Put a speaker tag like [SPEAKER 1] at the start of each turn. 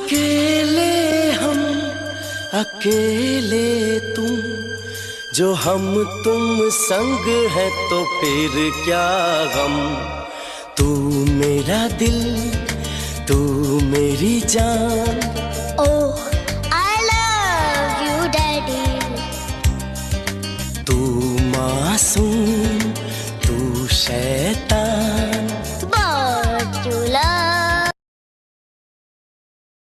[SPEAKER 1] अकेले हम अकेले तुम, जो हम तुम संग है तो फिर क्या गम। तू मेरा दिल, तू मेरी जान,
[SPEAKER 2] ओह